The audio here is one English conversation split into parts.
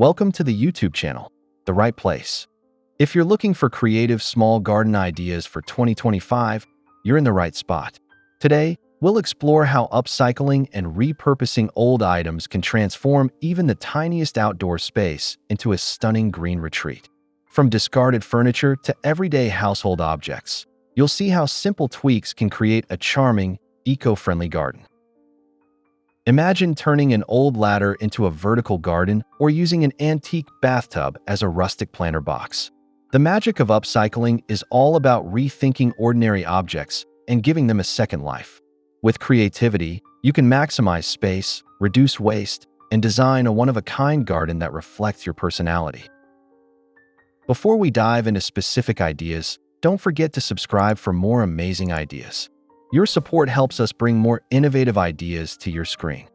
Welcome to the YouTube channel, the right place. If you're looking for creative small garden ideas for 2025, you're in the right spot. Today, we'll explore how upcycling and repurposing old items can transform even the tiniest outdoor space into a stunning green retreat. From discarded furniture to everyday household objects, you'll see how simple tweaks can create a charming, eco-friendly garden. Imagine turning an old ladder into a vertical garden or using an antique bathtub as a rustic planter box. The magic of upcycling is all about rethinking ordinary objects and giving them a second life. With creativity, you can maximize space, reduce waste, and design a one-of-a-kind garden that reflects your personality. Before we dive into specific ideas, don't forget to subscribe for more amazing ideas. Your support helps us bring more innovative ideas to your screen.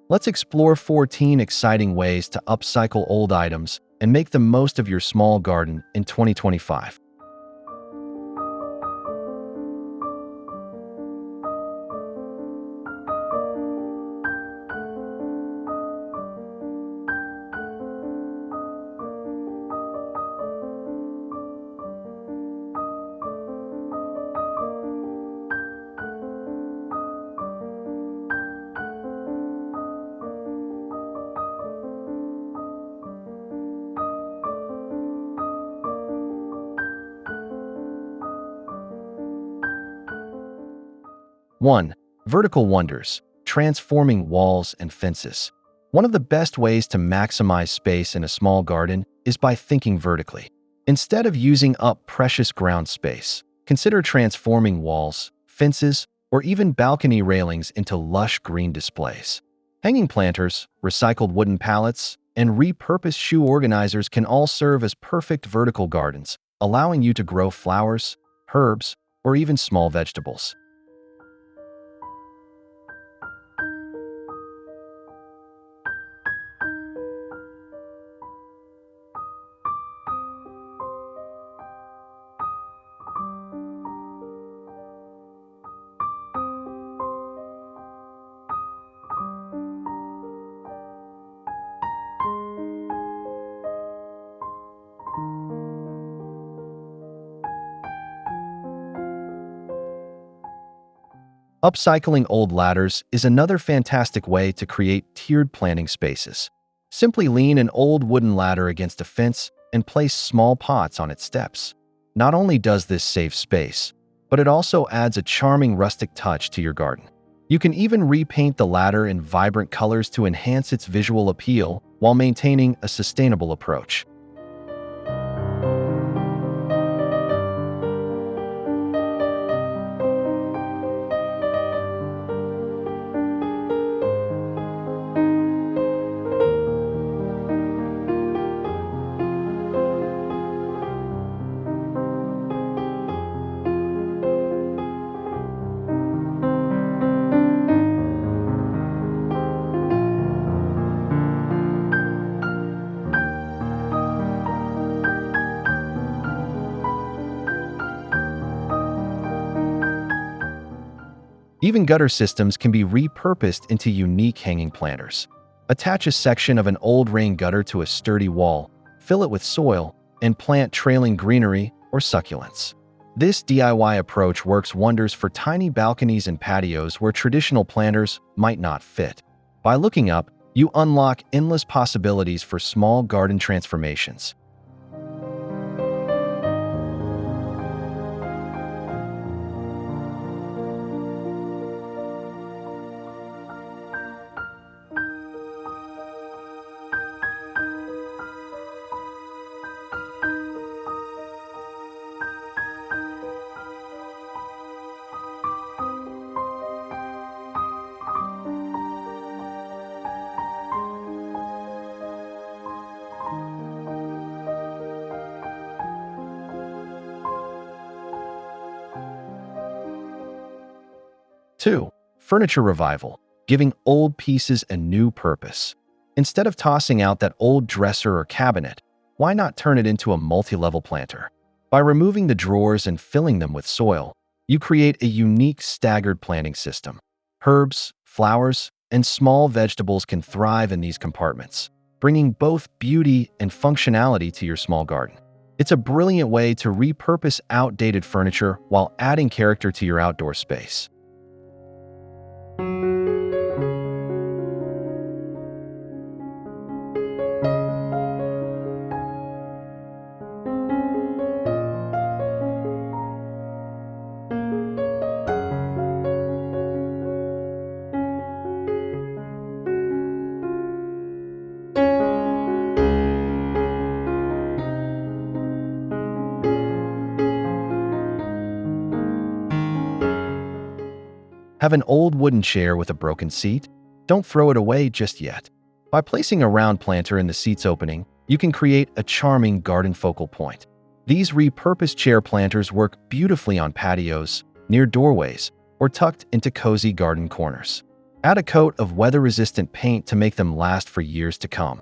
Let's explore 14 exciting ways to upcycle old items and make the most of your small garden in 2025. 1. Vertical wonders, transforming walls and fences. One of the best ways to maximize space in a small garden is by thinking vertically. Instead of using up precious ground space, consider transforming walls, fences, or even balcony railings into lush green displays. Hanging planters, recycled wooden pallets, and repurposed shoe organizers can all serve as perfect vertical gardens, allowing you to grow flowers, herbs, or even small vegetables. Upcycling old ladders is another fantastic way to create tiered planting spaces. Simply lean an old wooden ladder against a fence and place small pots on its steps. Not only does this save space, but it also adds a charming rustic touch to your garden. You can even repaint the ladder in vibrant colors to enhance its visual appeal while maintaining a sustainable approach. 'Even gutter systems can be repurposed into unique hanging planters. Attach a section of an old rain gutter to a sturdy wall, fill it with soil, and plant trailing greenery or succulents. This DIY approach works wonders for tiny balconies and patios where traditional planters might not fit. By looking up, you unlock endless possibilities for small garden transformations. 2. Furniture revival, giving old pieces a new purpose. Instead of tossing out that old dresser or cabinet, why not turn it into a multi-level planter? By removing the drawers and filling them with soil, you create a unique staggered planting system. Herbs, flowers, and small vegetables can thrive in these compartments. bringing both beauty and functionality to your small garden. It's a brilliant way to repurpose outdated furniture while adding character to your outdoor space. Have an old wooden chair with a broken seat? Don't throw it away just yet. By placing a round planter in the seat's opening, you can create a charming garden focal point. These repurposed chair planters work beautifully on patios, near doorways, or tucked into cozy garden corners. Add a coat of weather-resistant paint to make them last for years to come.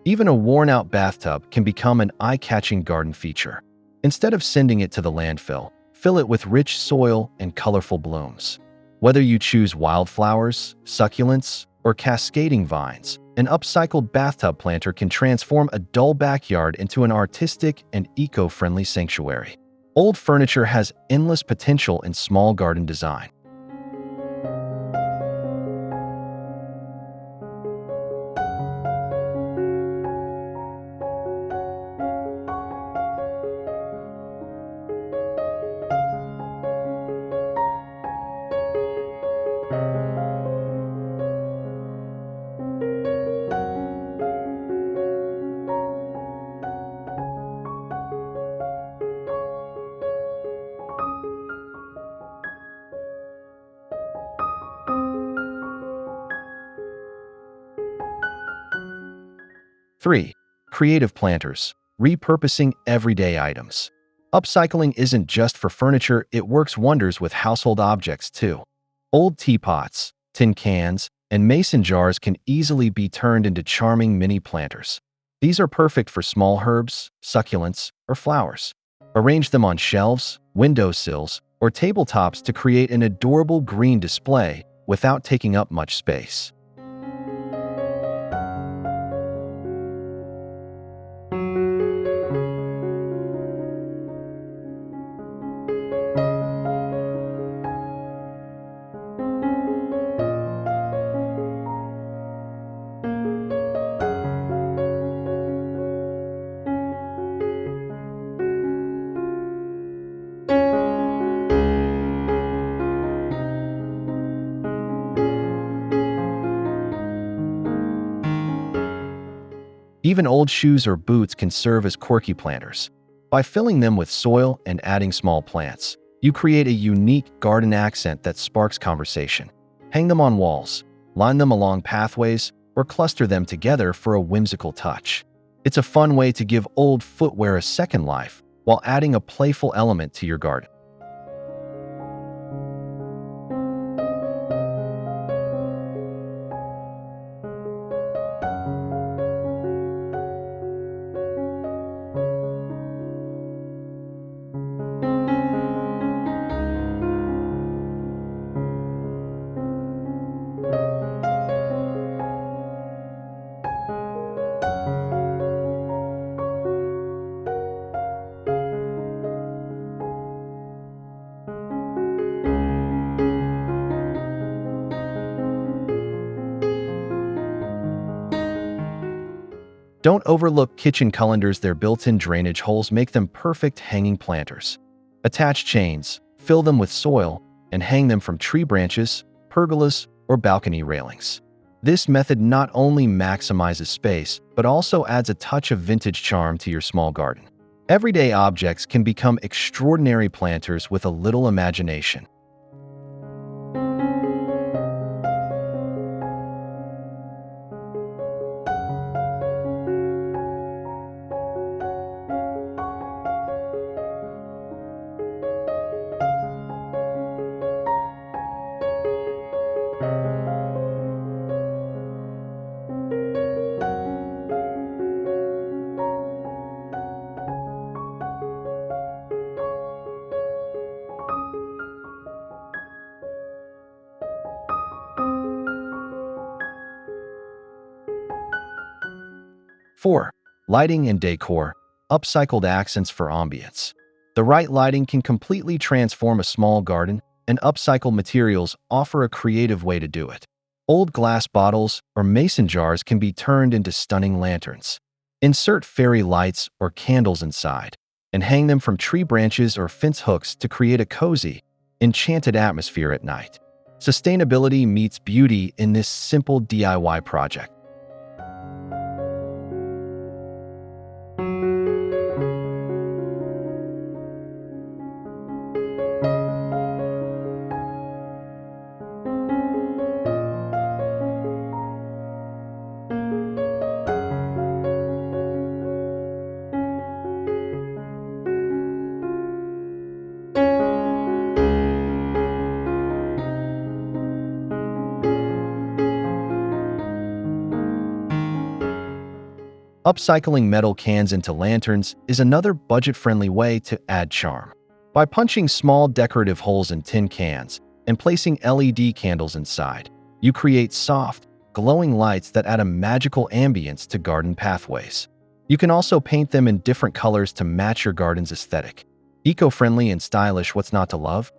Even a worn-out bathtub can become an eye-catching garden feature. Instead of sending it to the landfill, fill it with rich soil and colorful blooms. Whether you choose wildflowers, succulents, or cascading vines, an upcycled bathtub planter can transform a dull backyard into an artistic and eco-friendly sanctuary. Old furniture has endless potential in small garden design. Three, creative planters, repurposing everyday items. Upcycling isn't just for furniture, it works wonders with household objects too. Old teapots, tin cans, and mason jars can easily be turned into charming mini planters. These are perfect for small herbs, succulents, or flowers. Arrange them on shelves, windowsills, or tabletops to create an adorable green display without taking up much space. Even old shoes or boots can serve as quirky planters. By filling them with soil and adding small plants, you create a unique garden accent that sparks conversation. Hang them on walls, line them along pathways, or cluster them together for a whimsical touch. It's a fun way to give old footwear a second life while adding a playful element to your garden. Don't overlook kitchen colanders. Their built-in drainage holes make them perfect hanging planters. Attach chains, fill them with soil, and hang them from tree branches, pergolas, or balcony railings. This method not only maximizes space, but also adds a touch of vintage charm to your small garden. Everyday objects can become extraordinary planters with a little imagination. 4. Lighting and decor. Upcycled accents for ambience. The right lighting can completely transform a small garden, and upcycled materials offer a creative way to do it. Old glass bottles or mason jars can be turned into stunning lanterns. Insert fairy lights or candles inside, and hang them from tree branches or fence hooks to create a cozy, enchanted atmosphere at night. Sustainability meets beauty in this simple DIY project. Upcycling metal cans into lanterns is another budget-friendly way to add charm. By punching small decorative holes in tin cans and placing LED candles inside, you create soft, glowing lights that add a magical ambience to garden pathways. You can also paint them in different colors to match your garden's aesthetic. Eco-friendly and stylish, what's not to love?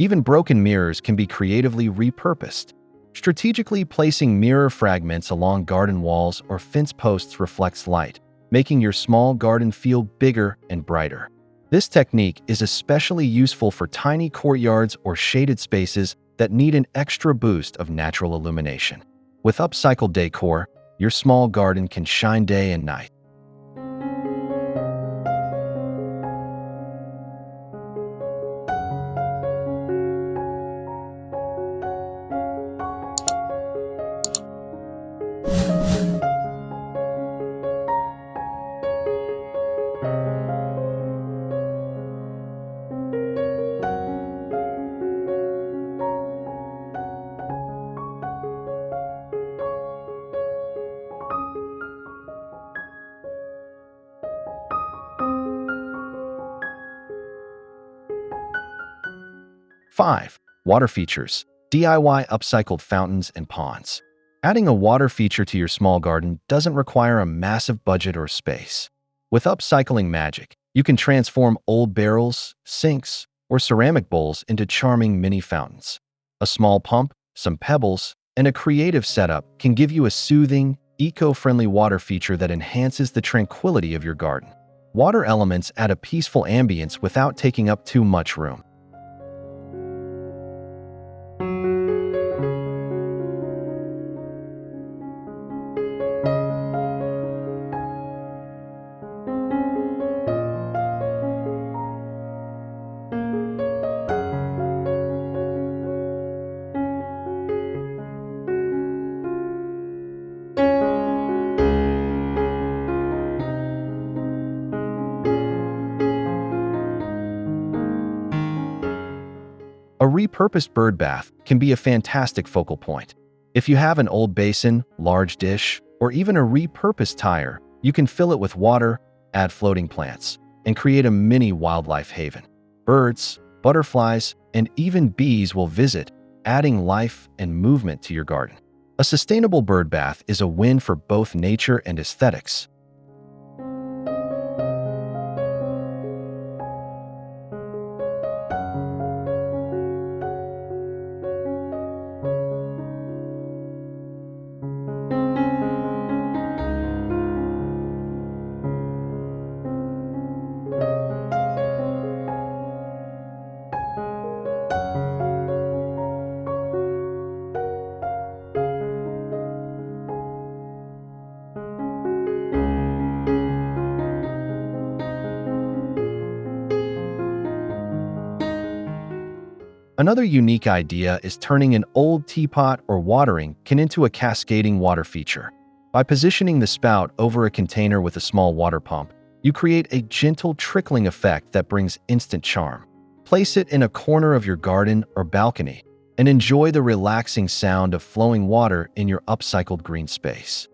'Even broken mirrors can be creatively repurposed. Strategically placing mirror fragments along garden walls or fence posts reflects light, making your small garden feel bigger and brighter. This technique is especially useful for tiny courtyards or shaded spaces that need an extra boost of natural illumination. With upcycled decor, your small garden can shine day and night. 5. Water features. DIY upcycled fountains and ponds. Adding a water feature to your small garden doesn't require a massive budget or space. With upcycling magic, you can transform old barrels, sinks, or ceramic bowls into charming mini fountains. A small pump, some pebbles, and a creative setup can give you a soothing, eco-friendly water feature that enhances the tranquility of your garden. Water elements add a peaceful ambience without taking up too much room. A repurposed bird bath can be a fantastic focal point. If you have an old basin, large dish, or even a repurposed tire, you can fill it with water, add floating plants, and create a mini wildlife haven. Birds, butterflies, and even bees will visit, adding life and movement to your garden. A sustainable bird bath is a win for both nature and aesthetics. Another unique idea is turning an old teapot or watering can into a cascading water feature. By positioning the spout over a container with a small water pump, you create a gentle trickling effect that brings instant charm. Place it in a corner of your garden or balcony and enjoy the relaxing sound of flowing water in your upcycled green space.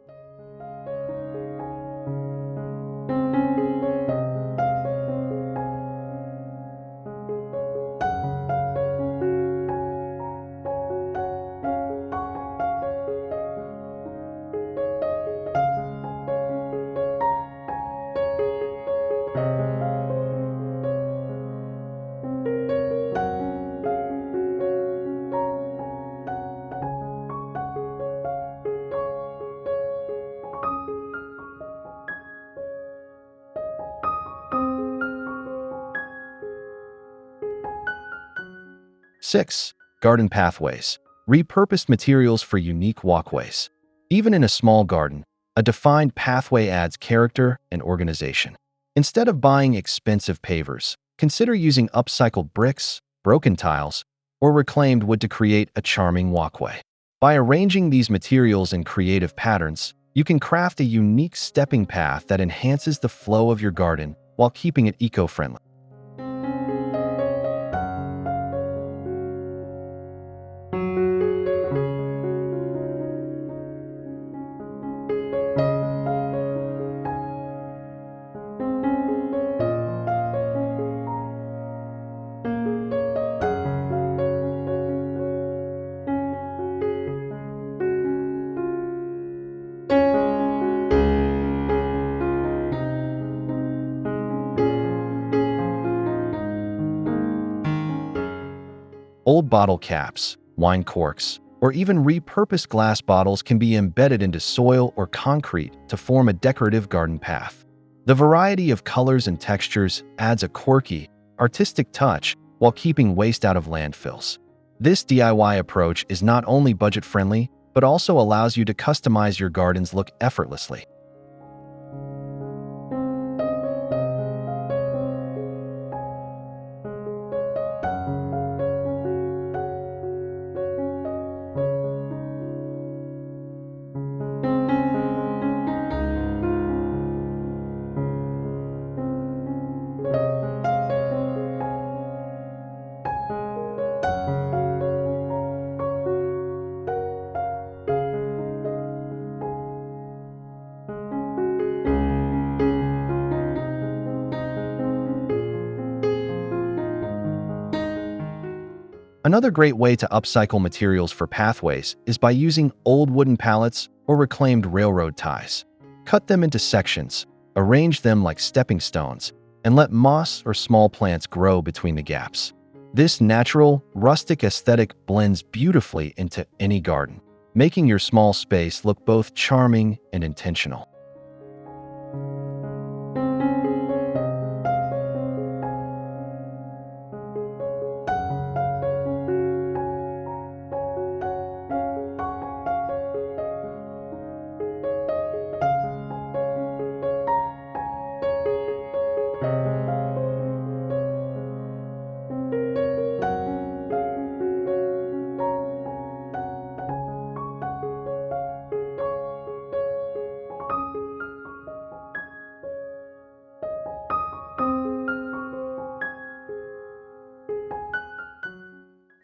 6. Garden pathways. Repurposed materials for unique walkways. Even in a small garden, a defined pathway adds character and organization. Instead of buying expensive pavers, consider using upcycled bricks, broken tiles, or reclaimed wood to create a charming walkway. By arranging these materials in creative patterns, you can craft a unique stepping path that enhances the flow of your garden while keeping it eco-friendly. Old bottle caps, wine corks, or even repurposed glass bottles can be embedded into soil or concrete to form a decorative garden path. The variety of colors and textures adds a quirky, artistic touch while keeping waste out of landfills. This DIY approach is not only budget-friendly, but also allows you to customize your garden's look effortlessly. 'Another great way to upcycle materials for pathways is by using old wooden pallets or reclaimed railroad ties. Cut them into sections, arrange them like stepping stones, and let moss or small plants grow between the gaps. This natural, rustic aesthetic blends beautifully into any garden, making your small space look both charming and intentional.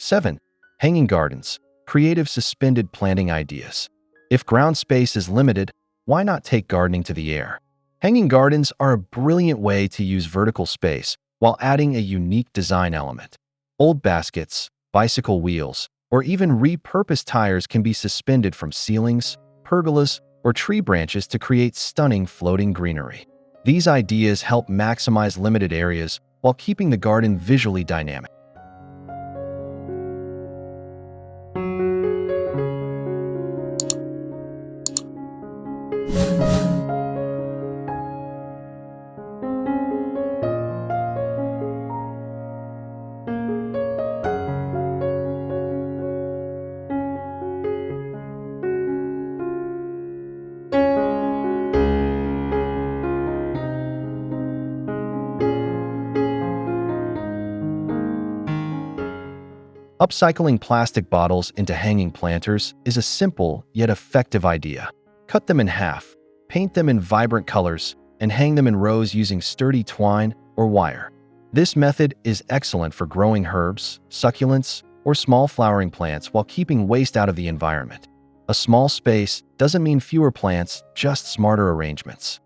7. Hanging gardens. Creative suspended planting ideas. If ground space is limited, why not take gardening to the air? Hanging gardens are a brilliant way to use vertical space while adding a unique design element. Old baskets, bicycle wheels, or even repurposed tires can be suspended from ceilings, pergolas, or tree branches to create stunning floating greenery. These ideas help maximize limited areas while keeping the garden visually dynamic. Upcycling plastic bottles into hanging planters is a simple yet effective idea. Cut them in half, paint them in vibrant colors, and hang them in rows using sturdy twine or wire. This method is excellent for growing herbs, succulents, or small flowering plants while keeping waste out of the environment. A small space doesn't mean fewer plants, just smarter arrangements.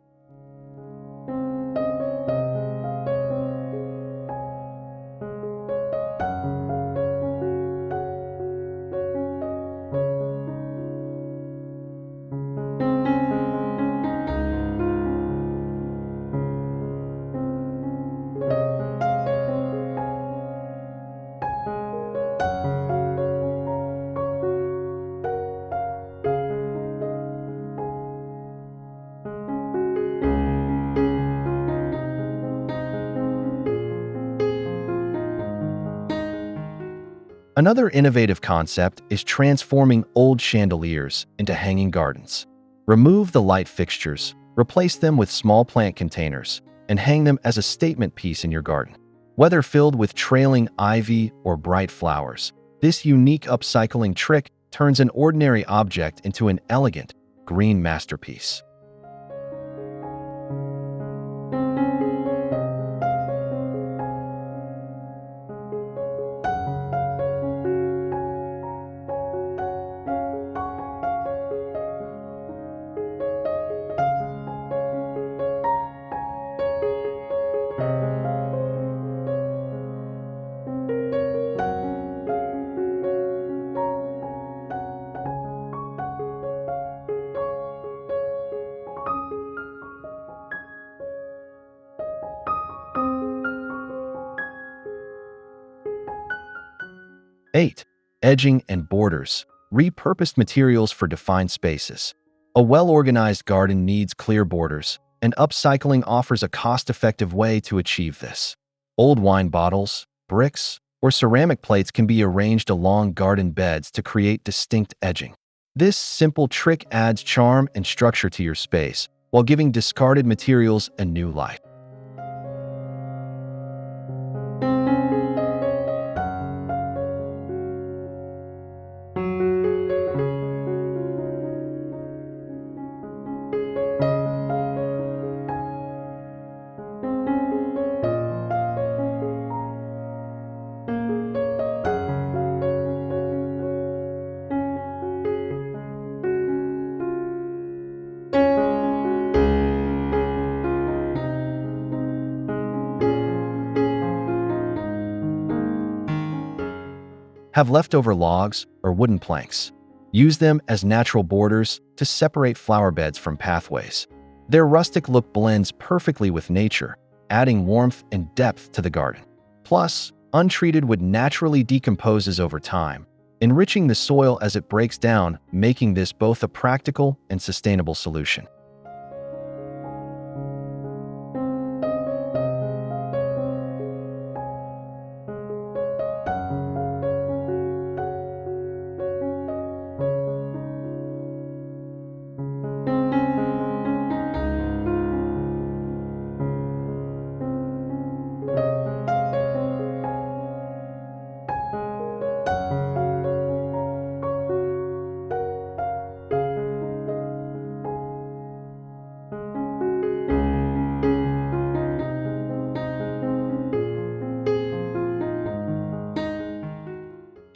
Another innovative concept is transforming old chandeliers into hanging gardens. Remove the light fixtures, replace them with small plant containers, and hang them as a statement piece in your garden. Whether filled with trailing ivy or bright flowers, this unique upcycling trick turns an ordinary object into an elegant, green masterpiece. Eight, edging and borders, repurposed materials for defined spaces. A well-organized garden needs clear borders, and upcycling offers a cost-effective way to achieve this. Old wine bottles, bricks, or ceramic plates can be arranged along garden beds to create distinct edging. This simple trick adds charm and structure to your space while giving discarded materials a new life. Have leftover logs or wooden planks. Use them as natural borders to separate flower beds from pathways. Their rustic look blends perfectly with nature, adding warmth and depth to the garden. Plus, untreated wood naturally decomposes over time, enriching the soil as it breaks down, making this both a practical and sustainable solution.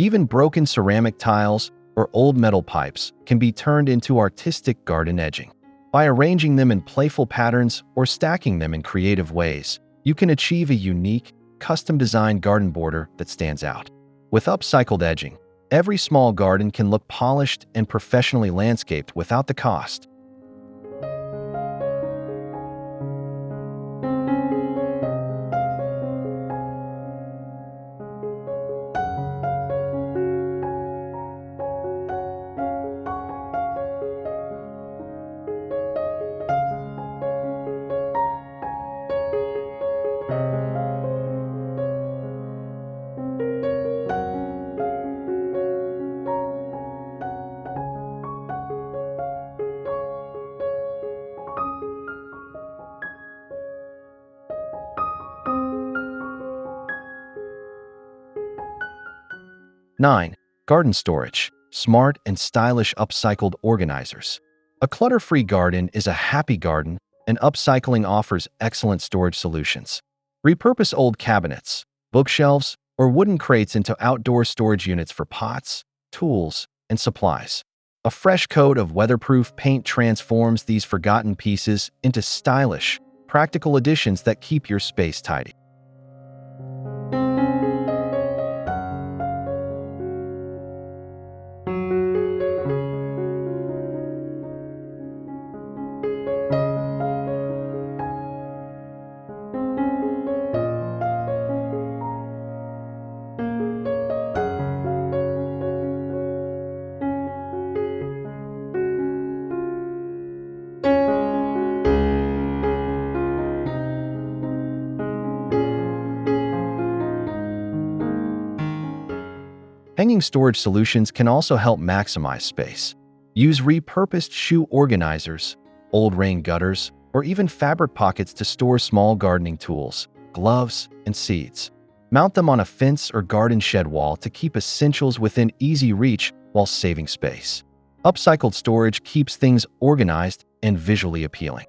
Even broken ceramic tiles or old metal pipes can be turned into artistic garden edging. By arranging them in playful patterns or stacking them in creative ways, you can achieve a unique, custom-designed garden border that stands out. With upcycled edging, Every small garden can look polished and professionally landscaped without the cost. 9. Garden storage. Smart and stylish upcycled organizers. A clutter-free garden is a happy garden, and upcycling offers excellent storage solutions. Repurpose old cabinets, bookshelves, or wooden crates into outdoor storage units for pots, tools, and supplies. A fresh coat of weatherproof paint transforms these forgotten pieces into stylish, practical additions that keep your space tidy. Hanging storage solutions can also help maximize space. Use repurposed shoe organizers, old rain gutters, or even fabric pockets to store small gardening tools, gloves, and seeds. Mount them on a fence or garden shed wall to keep essentials within easy reach while saving space. Upcycled storage keeps things organized and visually appealing.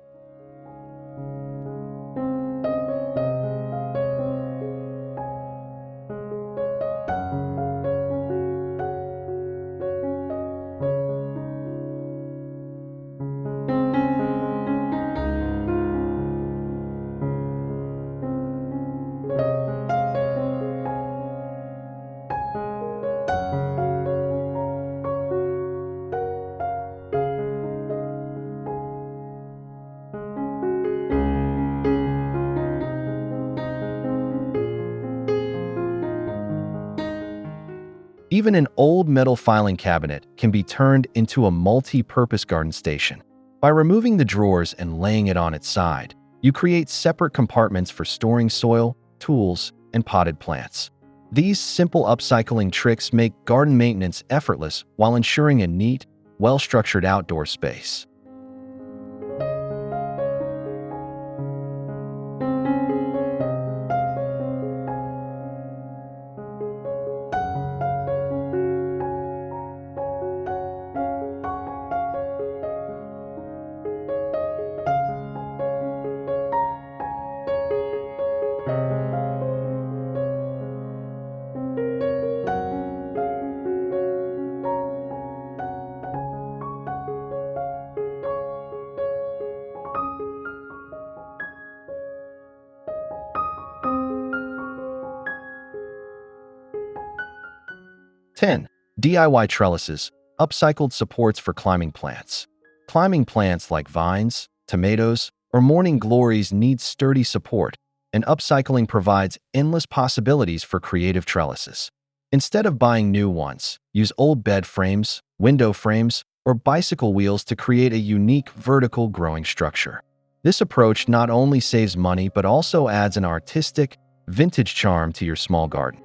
'Even an old metal filing cabinet can be turned into a multi-purpose garden station. By removing the drawers and laying it on its side, you create separate compartments for storing soil, tools, and potted plants. These simple upcycling tricks make garden maintenance effortless while ensuring a neat, well-structured outdoor space. 10. DIY trellises, upcycled supports for climbing plants. Climbing plants like vines, tomatoes, or morning glories need sturdy support, and upcycling provides endless possibilities for creative trellises. Instead of buying new ones, use old bed frames, window frames, or bicycle wheels to create a unique vertical growing structure. This approach not only saves money but also adds an artistic, vintage charm to your small garden.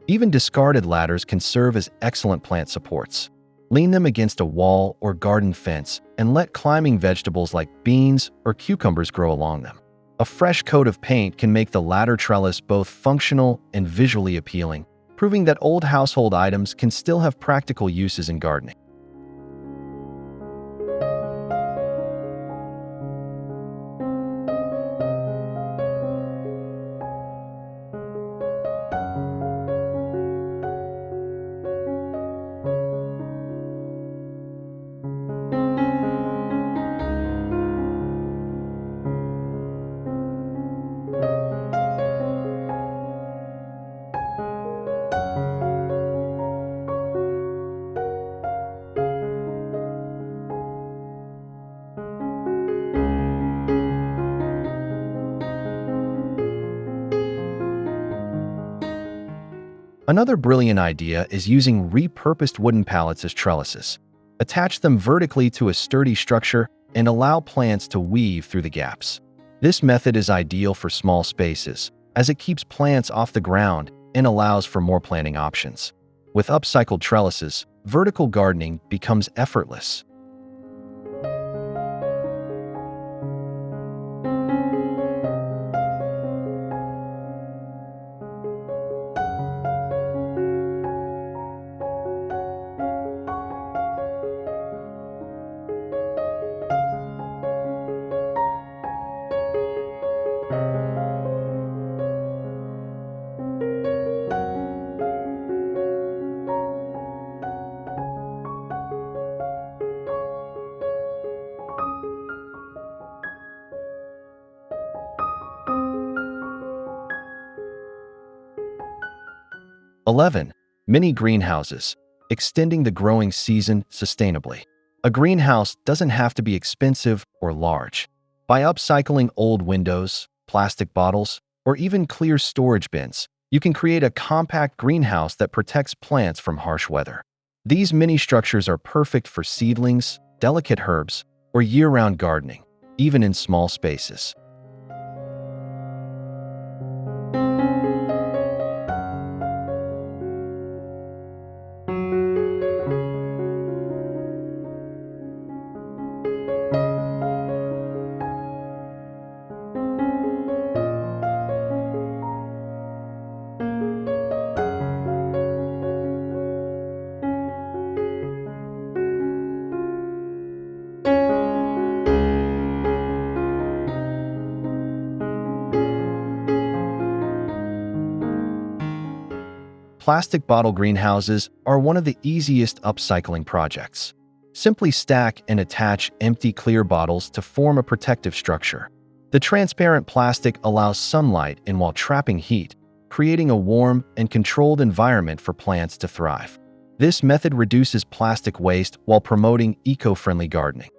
Even discarded ladders can serve as excellent plant supports. Lean them against a wall or garden fence and let climbing vegetables like beans or cucumbers grow along them. A fresh coat of paint can make the ladder trellis both functional and visually appealing, proving that old household items can still have practical uses in gardening. Another brilliant idea is using repurposed wooden pallets as trellises. Attach them vertically to a sturdy structure and allow plants to weave through the gaps. This method is ideal for small spaces, as it keeps plants off the ground and allows for more planting options. With upcycled trellises, vertical gardening becomes effortless. (11) Mini greenhouses, extending the growing season sustainably. A greenhouse doesn't have to be expensive or large. By upcycling old windows, plastic bottles, or even clear storage bins, you can create a compact greenhouse that protects plants from harsh weather. These mini structures are perfect for seedlings, delicate herbs, or year-round gardening, even in small spaces. Plastic bottle greenhouses are one of the easiest upcycling projects. Simply stack and attach empty clear bottles to form a protective structure. The transparent plastic allows sunlight in while trapping heat, creating a warm and controlled environment for plants to thrive. This method reduces plastic waste while promoting eco-friendly gardening.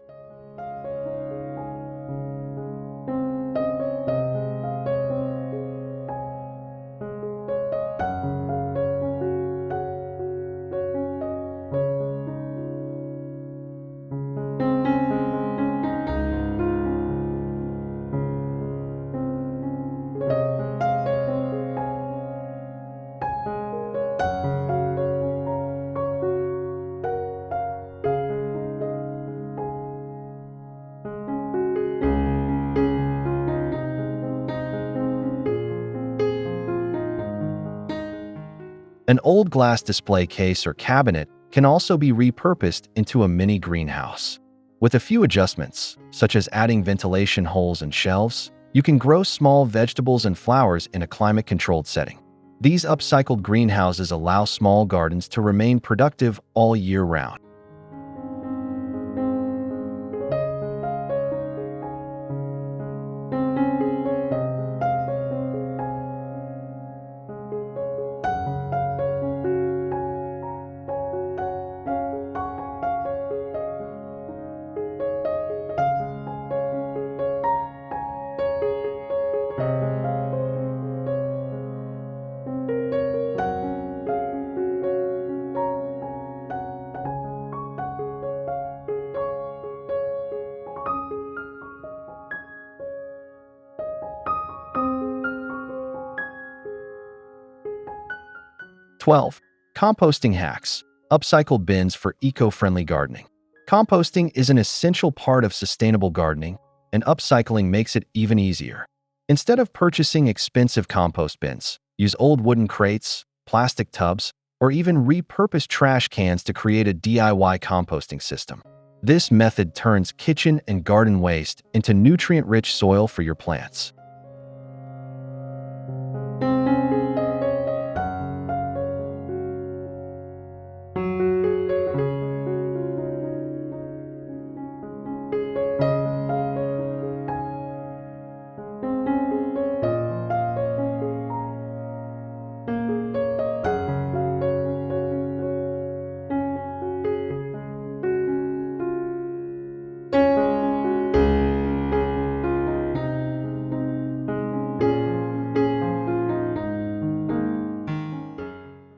An old glass display case or cabinet can also be repurposed into a mini greenhouse. With a few adjustments, such as adding ventilation holes and shelves, you can grow small vegetables and flowers in a climate-controlled setting. These upcycled greenhouses allow small gardens to remain productive all year round. (12) Composting hacks. Upcycled bins for eco-friendly gardening. Composting is an essential part of sustainable gardening, and upcycling makes it even easier. Instead of purchasing expensive compost bins, use old wooden crates, plastic tubs, or even repurposed trash cans to create a DIY composting system. This method turns kitchen and garden waste into nutrient-rich soil for your plants.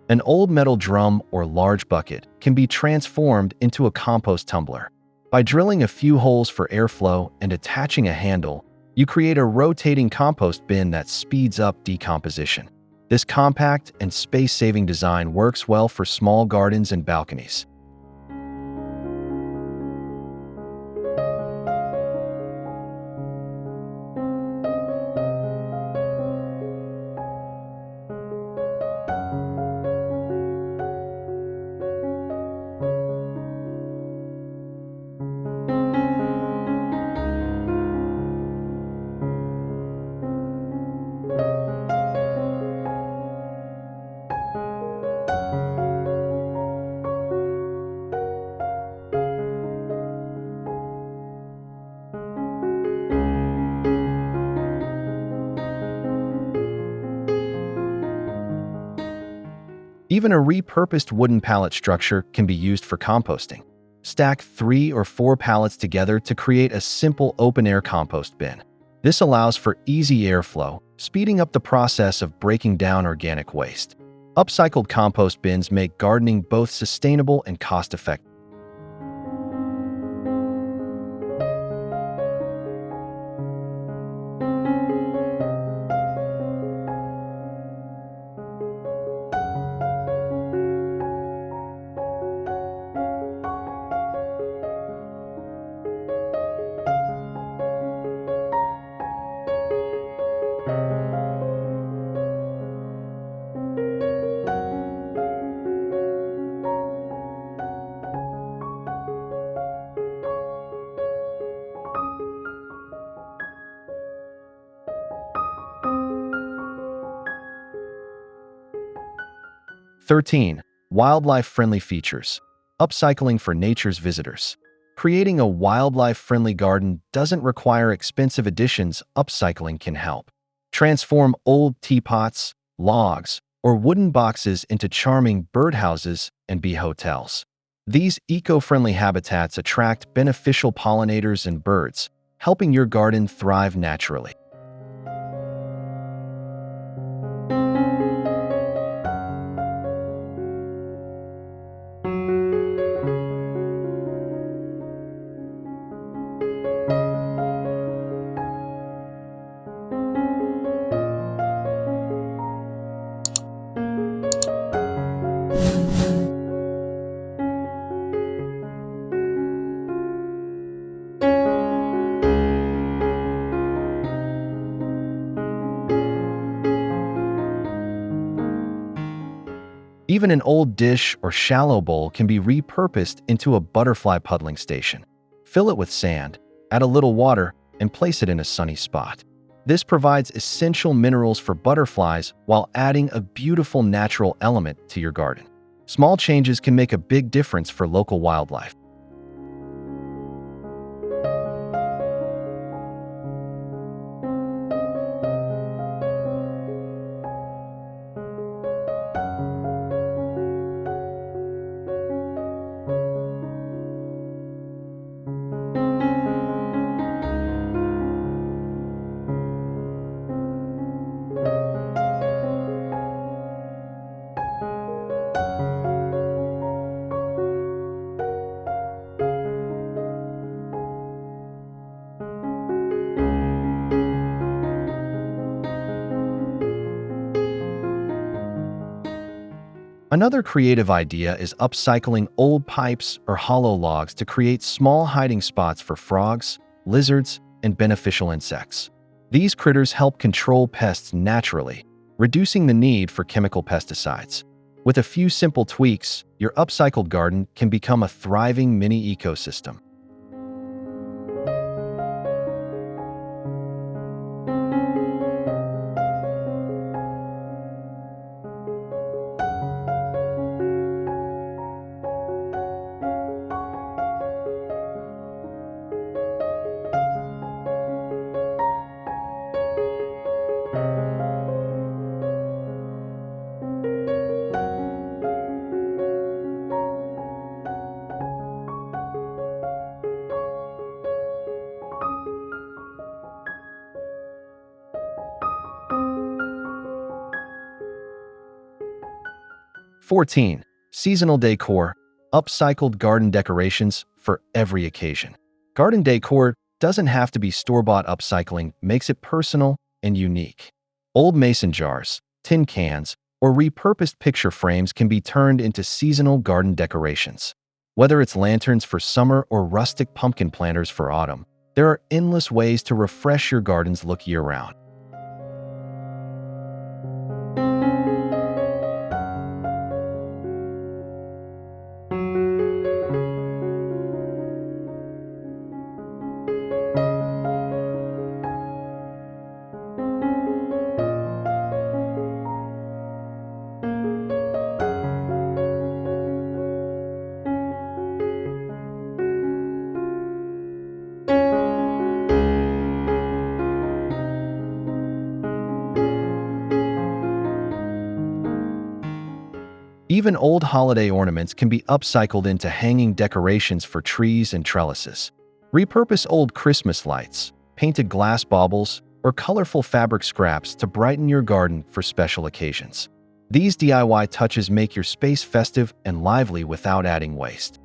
An old metal drum or large bucket can be transformed into a compost tumbler. By drilling a few holes for airflow and attaching a handle, you create a rotating compost bin that speeds up decomposition. This compact and space-saving design works well for small gardens and balconies. Even a repurposed wooden pallet structure can be used for composting. Stack 3 or 4 pallets together to create a simple open-air compost bin. This allows for easy airflow, speeding up the process of breaking down organic waste. Upcycled compost bins make gardening both sustainable and cost-effective. 13. Wildlife-friendly features. Upcycling for nature's visitors. Creating a wildlife-friendly garden doesn't require expensive additions. Upcycling can help. Transform old teapots, logs, or wooden boxes into charming birdhouses and bee hotels. These eco-friendly habitats attract beneficial pollinators and birds, helping your garden thrive naturally. Even an old dish or shallow bowl can be repurposed into a butterfly puddling station. Fill it with sand, add a little water, and place it in a sunny spot. This provides essential minerals for butterflies while adding a beautiful natural element to your garden. Small changes can make a big difference for local wildlife. Another creative idea is upcycling old pipes or hollow logs to create small hiding spots for frogs, lizards, and beneficial insects. These critters help control pests naturally, reducing the need for chemical pesticides. With a few simple tweaks, your upcycled garden can become a thriving mini ecosystem. (14) Seasonal decor, upcycled garden decorations for every occasion. Garden decor doesn't have to be store-bought. Upcycling makes it personal and unique. Old mason jars, tin cans, or repurposed picture frames can be turned into seasonal garden decorations. Whether it's lanterns for summer or rustic pumpkin planters for autumn, there are endless ways to refresh your garden's look year-round. Even old holiday ornaments can be upcycled into hanging decorations for trees and trellises. Repurpose old Christmas lights, painted glass baubles, or colorful fabric scraps to brighten your garden for special occasions. These DIY touches make your space festive and lively without adding waste.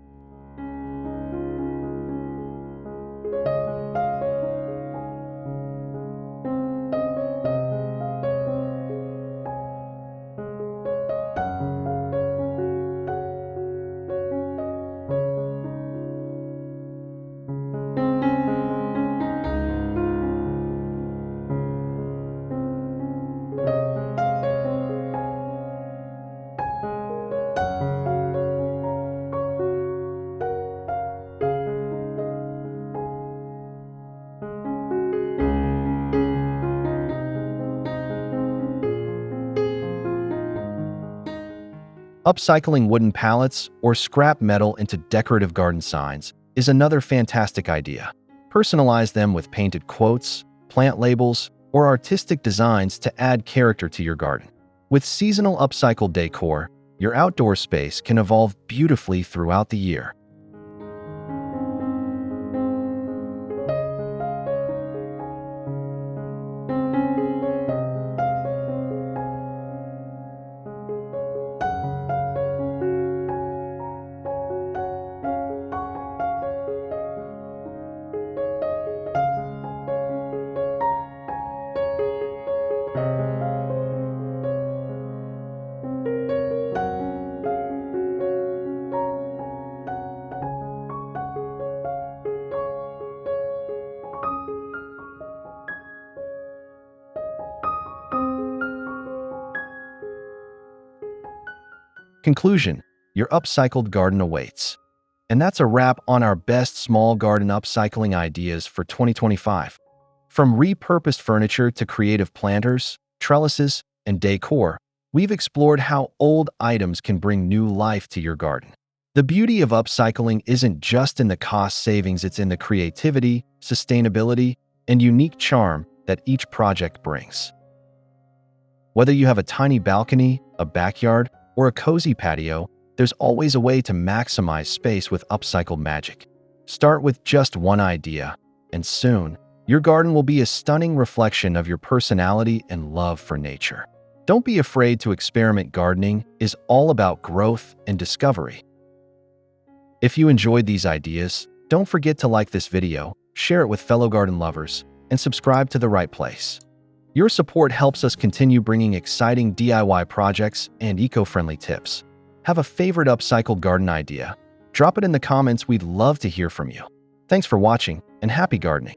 Upcycling wooden pallets or scrap metal into decorative garden signs is another fantastic idea. Personalize them with painted quotes, plant labels, or artistic designs to add character to your garden. With seasonal upcycled decor, your outdoor space can evolve beautifully throughout the year. Conclusion: your upcycled garden awaits. And that's a wrap on our best small garden upcycling ideas for 2025. From repurposed furniture to creative planters, trellises, and decor, we've explored how old items can bring new life to your garden. The beauty of upcycling isn't just in the cost savings, it's in the creativity, sustainability, and unique charm that each project brings. Whether you have a tiny balcony, a backyard, or a cozy patio, there's always a way to maximize space with upcycled magic. Start with just one idea, and soon, your garden will be a stunning reflection of your personality and love for nature. Don't be afraid to experiment. Gardening is all about growth and discovery. If you enjoyed these ideas, don't forget to like this video, share it with fellow garden lovers, and subscribe to The Right Place. Your support helps us continue bringing exciting DIY projects and eco-friendly tips. Have a favorite upcycled garden idea? Drop it in the comments. We'd love to hear from you. Thanks for watching, and happy gardening.